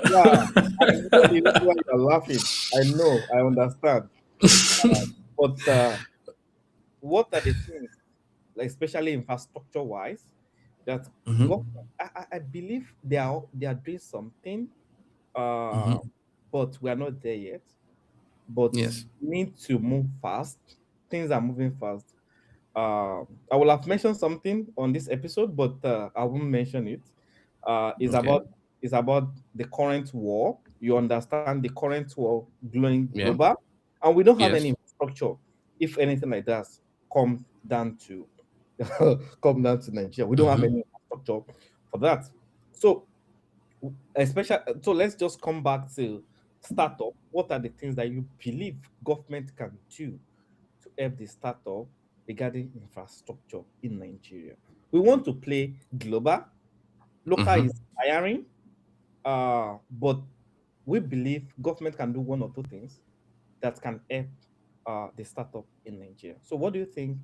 Speaker 1: yeah. I know the reason why you're laughing. I know, I understand. But what are the things, like especially infrastructure wise, that
Speaker 2: Hmm.
Speaker 1: government, I believe they are doing something, uh,
Speaker 2: Hmm.
Speaker 1: but we are not there yet. But
Speaker 2: Yes.
Speaker 1: need to move fast. Things are moving fast. I will have mentioned something on this episode, but I won't mention it. Is
Speaker 2: Okay.
Speaker 1: about the current war. You understand the current world going
Speaker 2: Yeah.
Speaker 1: global, and we don't have any
Speaker 2: Yes.
Speaker 1: infrastructure. If anything like that comes down to come down to Nigeria, we don't have
Speaker 2: Mm-hmm.
Speaker 1: any infrastructure for that. So especially, so let's just come back to startup. What are the things that you believe government can do to help the startup regarding infrastructure in Nigeria? We want to play global, local
Speaker 2: Mm-hmm.
Speaker 1: is hiring, but we believe government can do one or two things that can help the startup in Nigeria. So what do you think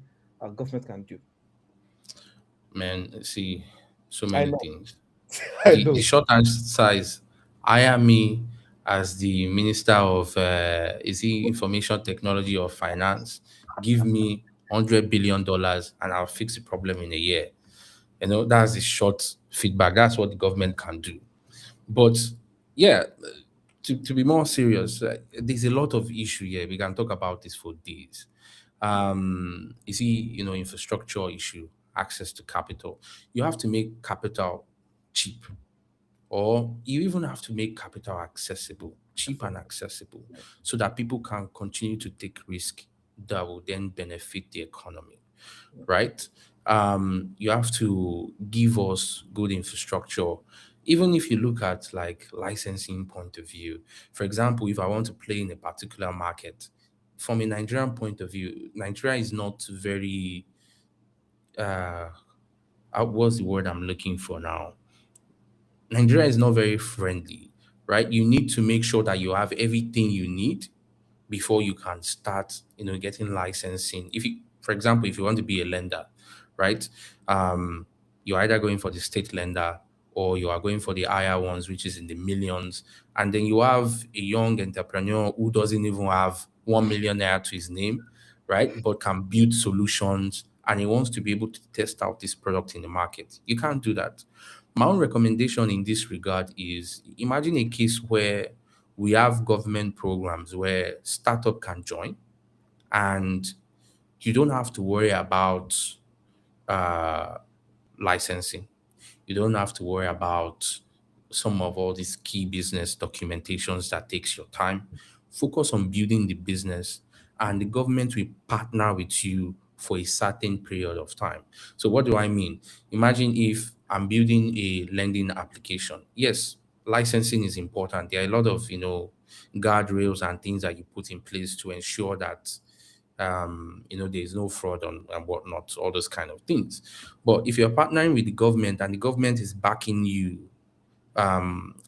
Speaker 1: government can do?
Speaker 2: Man, see, so
Speaker 1: I
Speaker 2: many
Speaker 1: know,
Speaker 2: things.
Speaker 1: I
Speaker 2: The
Speaker 1: know.
Speaker 2: short answer is hire me as the minister of is he information technology or finance. Give me $100 billion and I'll fix the problem in a year. You know, that's the short feedback. That's what the government can do. But yeah, to be more serious, there's a lot of issue here. We can talk about this for days. You see, infrastructure issue, access to capital. You have to make capital cheap, or you even have to make capital accessible, cheap and accessible, so that people can continue to take risk that will then benefit the economy, right? You have to give us good infrastructure. Even if you look at like licensing point of view, for example, if I want to play in a particular market, from a Nigerian point of view, Nigeria is not very uh what's the word I'm looking for now? Nigeria is not very friendly, right? You need to make sure that you have everything you need before you can start, getting licensing. If you, for example, if you want to be a lender, right? Um, you're either going for the state lender or you are going for the higher ones, which is in the millions. And then you have a young entrepreneur who doesn't even have 1 million naira to his name, right? But can build solutions and he wants to be able to test out this product in the market. You can't do that. My own recommendation in this regard is imagine a case where we have government programs where startup can join and you don't have to worry about uh, licensing. You don't have to worry about some of all these key business documentations that takes your time. Focus on building the business and the government will partner with you for a certain period of time. So what do I mean? Imagine if I'm building a lending application. Yes, licensing is important. There are a lot of, guardrails and things that you put in place to ensure that there's no fraud on and whatnot, all those kind of things. But if you're partnering with the government and the government is backing you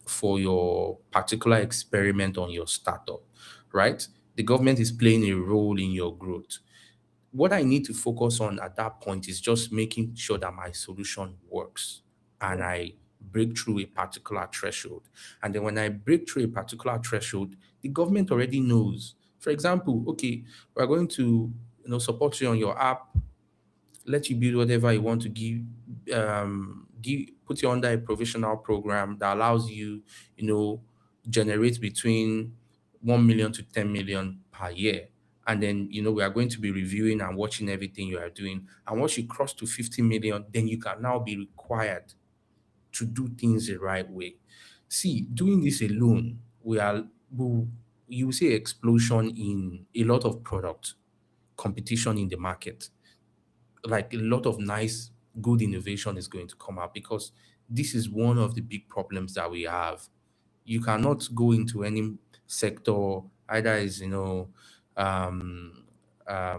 Speaker 2: for your particular experiment on your startup, right? The government is playing a role in your growth. What I need to focus on at that point is just making sure that my solution works and
Speaker 1: Yeah.
Speaker 2: I break through a particular threshold. And then when I break through a particular threshold, the government already knows. For example, okay, we're going to support you on your app, let you build whatever you want to put you under a provisional program that allows you, you know, generate between 1 million to 10 million per year. And then, we are going to be reviewing and watching everything you are doing. And once you cross to 50 million, then you can now be required to do things the right way. See, doing this alone, will you will see explosion in a lot of product competition in the market, like a lot of nice, good innovation is going to come out because this is one of the big problems that we have. You cannot go into any sector, either as um,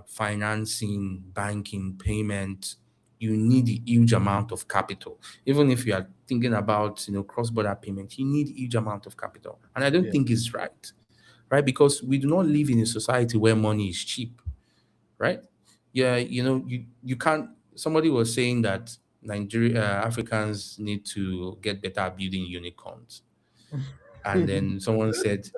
Speaker 2: financing, banking, payment. You need a huge amount of capital. Even if you are thinking about cross-border payment, you need huge amount of capital, and I don't
Speaker 1: Yeah.
Speaker 2: think it's right, right? Because we do not live in a society where money is cheap, right? Yeah, you can't. Somebody was saying that Nigeria Africans need to get better at building unicorns, and then someone said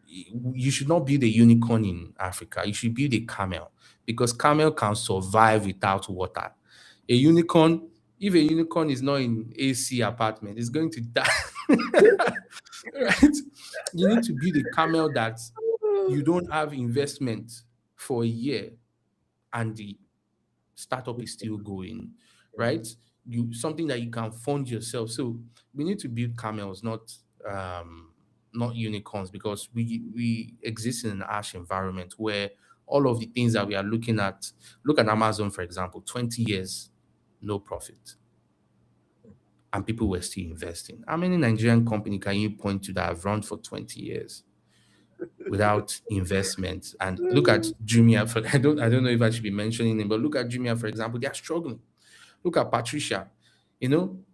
Speaker 2: you should not build a unicorn in Africa. You should build a camel because camel can survive without water. A unicorn, if a unicorn is not in AC apartment, it's going to die. Right? You need to build a camel that you don't have investment for a year and the startup is still going, right? You something that you can fund yourself. So we need to build camels, um, not unicorns, because we exist in an harsh environment where all of the things that we are looking at, look at Amazon for example, 20 years, no profit, and people were still investing. How many Nigerian company can you point to that have run for 20 years without investment? And look at Jumia. For, I don't know if I should be mentioning it, but look at Jumia for example. They are struggling. Look at Patricia. You know,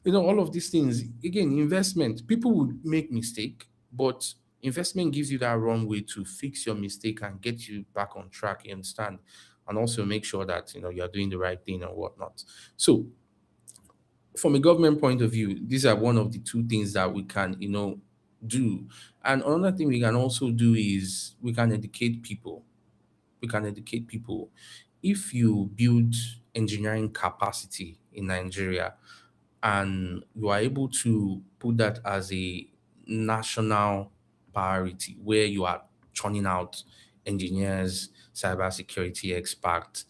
Speaker 2: all of these things. Again, investment. People would make mistake, but investment gives you that runway to fix your mistake and get you back on track. You understand, and also make sure that you are doing the right thing and whatnot. So from a government point of view, these are one of the two things that we can, do. And another thing we can also do is we can educate people. We can educate people. If you build engineering capacity in Nigeria and you are able to put that as a national priority where you are churning out engineers, cybersecurity experts,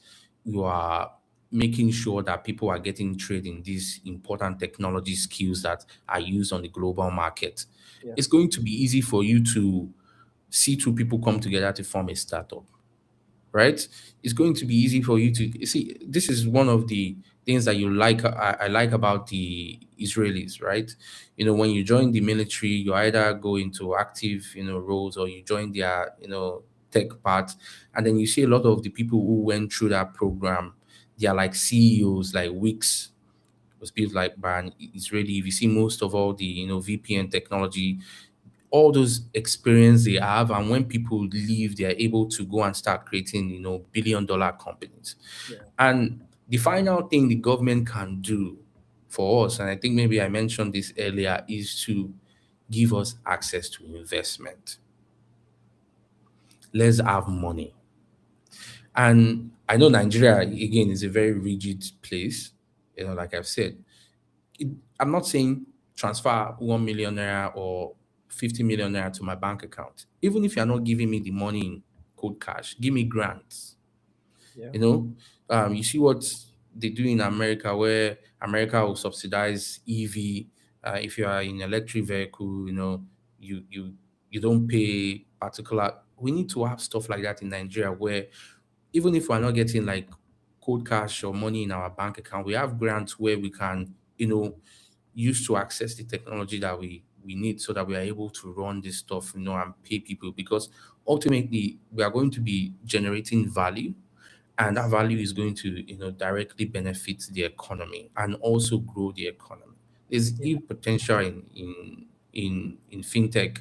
Speaker 2: you are making sure that people are getting trained in these important technology skills that are used on the global market.
Speaker 1: Yeah.
Speaker 2: It's going to be easy for you to see two people come together to form a startup, right? It's going to be easy for you to you see. This is one of the things that you like. I like about the Israelis, right? When you join the military, you either go into active, roles, or you join their, tech part, and then you see a lot of the people who went through that program. They are like CEOs, like Wix was built like by an Israeli. If you see most of all the, VPN technology, all those experience they have, and when people leave they are able to go and start creating billion-dollar companies.
Speaker 1: Yeah.
Speaker 2: And the final thing the government can do for us, and I think maybe I mentioned this earlier, is to give us access to investment. Let's have money. And I know Nigeria again is a very rigid place, like I've said. I'm not saying transfer 1 million naira or 50 million naira to my bank account. Even if you're not giving me the money in cold cash, give me grants.
Speaker 1: Yeah.
Speaker 2: You know, you see what they do in America, where America will subsidize EV. If you are in electric vehicle, you don't pay particular. We need to have stuff like that in Nigeria, where even if we're not getting like cold cash or money in our bank account, we have grants where we can, use to access the technology that we need, so that we are able to run this stuff, and pay people, because ultimately we are going to be generating value, and that
Speaker 1: Yes.
Speaker 2: value is going to directly benefit the economy and also grow the economy. There's
Speaker 1: Yeah.
Speaker 2: huge potential in fintech,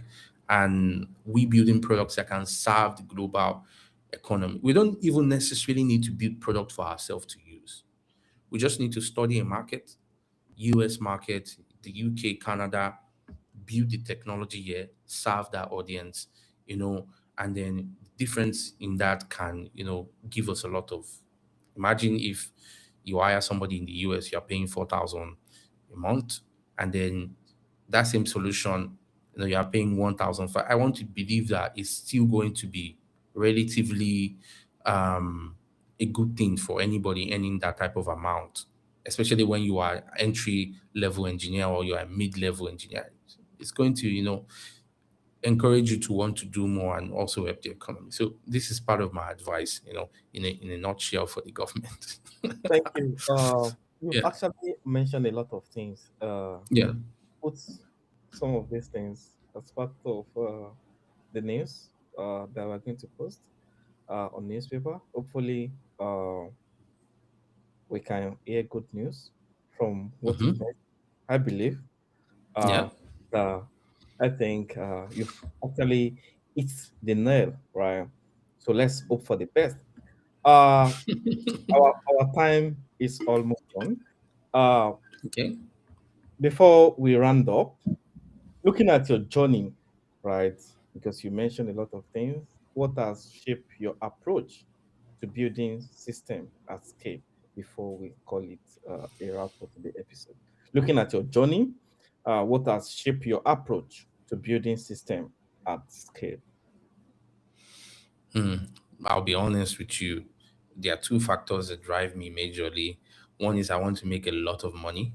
Speaker 2: and we building products that can serve the global economy. We don't even necessarily need to build product for ourselves to use. We just need to study a market, US market, the UK, Canada, build the technology here, serve that audience, and then the difference in that can, give us a lot of. Imagine if you hire somebody in the US, you're paying 4,000 a month, and then that same solution, you're paying 1,000. I want to believe that it's still going to be relatively a good thing for anybody earning that type of amount, especially when you are entry level engineer or you are mid level engineer. It's going to, encourage you to want to do more and also help the economy. So this is part of my advice, in a nutshell for the government.
Speaker 1: Thank you. You've
Speaker 2: Yeah,
Speaker 1: actually mentioned a lot of things.
Speaker 2: yeah.
Speaker 1: Put some of these things as part of the news that we're going to post on newspaper. Hopefully, we can hear good news from what you've
Speaker 2: Hmm.
Speaker 1: mentioned. I believe
Speaker 2: Yeah.
Speaker 1: uh, uh, I think you've actually hit the nail, right? So let's hope for the best. Uh, our time is almost done. Uh,
Speaker 2: Okay.
Speaker 1: before we round up, looking at your journey, right? Because you mentioned a lot of things. What has shaped your approach to building system at scale? Before we call it a wrap for today's episode, looking at your journey, what has shaped your approach to building system at scale?
Speaker 2: Hmm. I'll be honest with you. There are two factors that drive me majorly. One is I want to make a lot of money,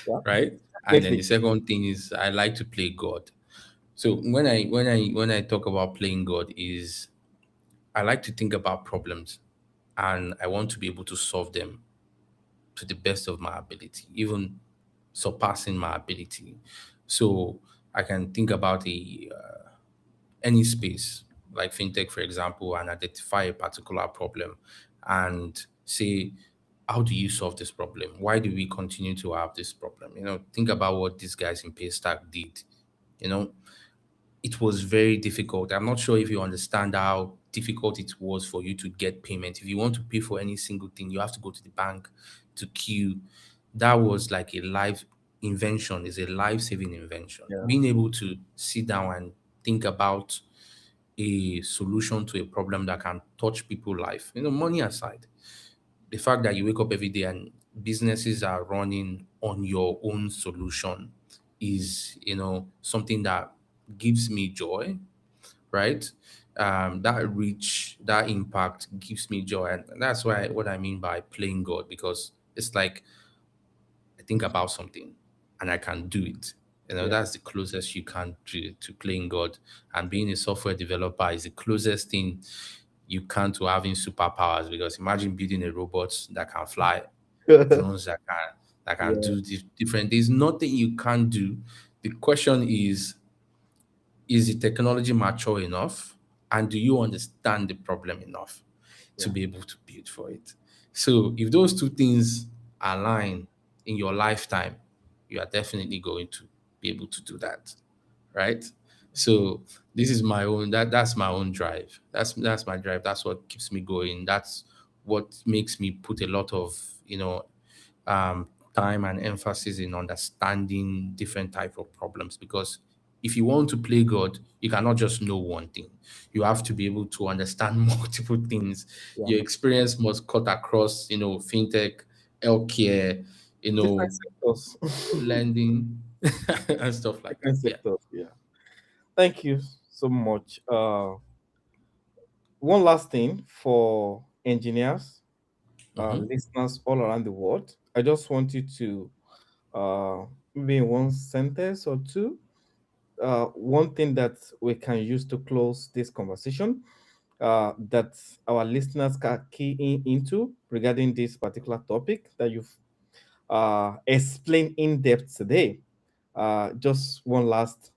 Speaker 1: Yeah.
Speaker 2: right? And then the
Speaker 1: Definitely.
Speaker 2: second thing is I like to play God. So when I talk about playing God is I like to think about problems and I want to be able to solve them to the best of my ability, even surpassing my ability. So I can think about any space, like fintech, for example, and identify a particular problem and say, how do you solve this problem? Why do we continue to have this problem? Think about what these guys in Paystack did. You know, it was very difficult. I'm not sure if you understand how difficult it was for you to get payment. If you want to pay for any single thing, you have to go to the bank to queue. That was like a life invention, is a life-saving invention.
Speaker 1: Yeah.
Speaker 2: Being able to sit down and think about a solution to a problem that can touch people's life. Money aside, the fact that you wake up every day and businesses are running on your own solution is something that gives me joy, right? That reach, that impact gives me joy, and that's why what I mean by playing God, because it's like I think about something and I can do it.
Speaker 1: Yeah.
Speaker 2: That's the closest you can do to playing God. And being a software developer is the closest thing you can to having superpowers. Because imagine building a robot that can fly, drones that can
Speaker 1: Yeah.
Speaker 2: do different. There's nothing you can't do. The question is the technology mature enough, and do you understand the problem enough to
Speaker 1: Yeah.
Speaker 2: be able to build for it? So if those two things align in your lifetime, you are definitely going to be able to do that, right? So this is my own, that's my own drive. That's my drive. That's what keeps me going. That's what makes me put a lot of time and emphasis in understanding different type of problems, because if you want to play God, you cannot just know one thing. You have to be able to understand multiple things.
Speaker 1: Yeah.
Speaker 2: Your experience must cut across, fintech, healthcare,
Speaker 1: Different sectors.
Speaker 2: lending, and stuff like that.
Speaker 1: Different
Speaker 2: Yeah.
Speaker 1: sectors. Yeah. Thank you so much. One last thing for engineers,
Speaker 2: Hmm.
Speaker 1: listeners all around the world. I just want you to, maybe in one sentence or two, one thing that we can use to close this conversation, that our listeners can key into regarding this particular topic that you've explained in depth today. Just one last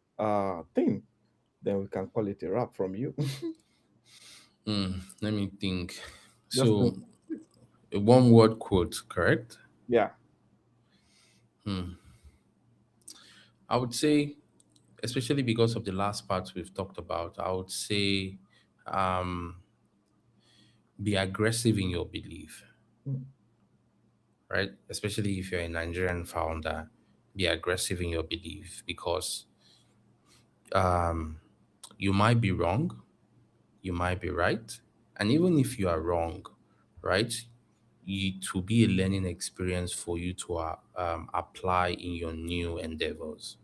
Speaker 1: thing, then we can call it a wrap from you.
Speaker 2: Let me think.
Speaker 1: Just
Speaker 2: So, a one word quote, correct?
Speaker 1: yeah.
Speaker 2: I would say, especially because of the last part we've talked about, I would say um, be aggressive in your belief,
Speaker 1: Mm.
Speaker 2: right? Especially if you're a Nigerian founder, be aggressive in your belief, because um, you might be wrong, you might be right. And even if you are wrong, right, it will be a learning experience for you to apply in your new endeavors,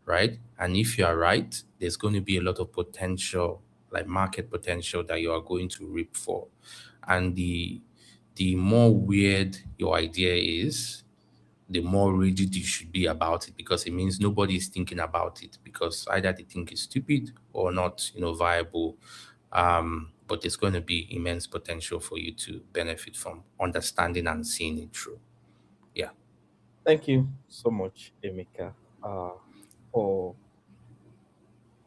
Speaker 2: right? And if you are right, there's going to be a lot of potential, like market potential, that you are going to reap for. And the more weird your idea is, the more rigid you should be about it, because it means nobody is thinking about it, because either they think it's stupid or not, viable. But there's going to be immense potential for you to benefit from understanding and seeing it through. Yeah.
Speaker 1: Thank you so much, Emeka, for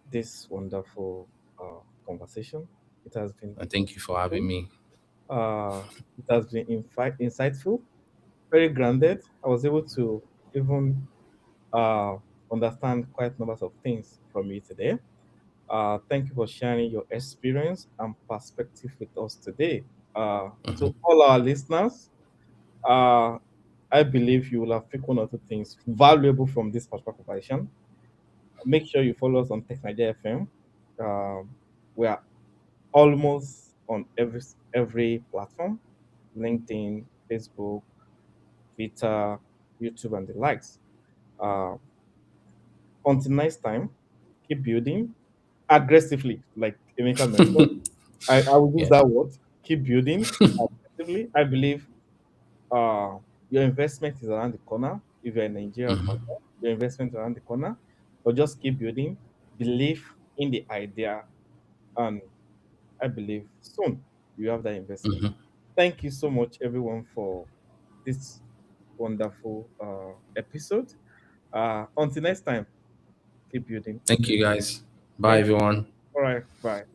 Speaker 1: this wonderful conversation. It has been
Speaker 2: And thank you for having
Speaker 1: insightful.
Speaker 2: me.
Speaker 1: Uh, it has been insightful, very grounded. I was able to even uh, understand quite numbers of things from you today. Thank you for sharing your experience and perspective with us today. To all our listeners, uh, I believe you will have picked one or two things valuable from this particular conversation. Make sure you follow us on TechNigeria FM. We are almost on every platform: LinkedIn, Facebook, Twitter, YouTube, and the likes. Uh, until next time, keep building aggressively, like Emeka mentioned. I will use
Speaker 2: Yeah.
Speaker 1: that word. Keep building aggressively. I believe your investment is around the corner if you're a Nigerian founder. your investment around the corner, but just keep building, believe in the idea, and I believe soon you have that investment.
Speaker 2: Mhm.
Speaker 1: Thank you so much, everyone, for this wonderful episode. Until next time, keep building.
Speaker 2: Thank you, guys. Bye,
Speaker 1: Thank you.
Speaker 2: everyone.
Speaker 1: All right, bye.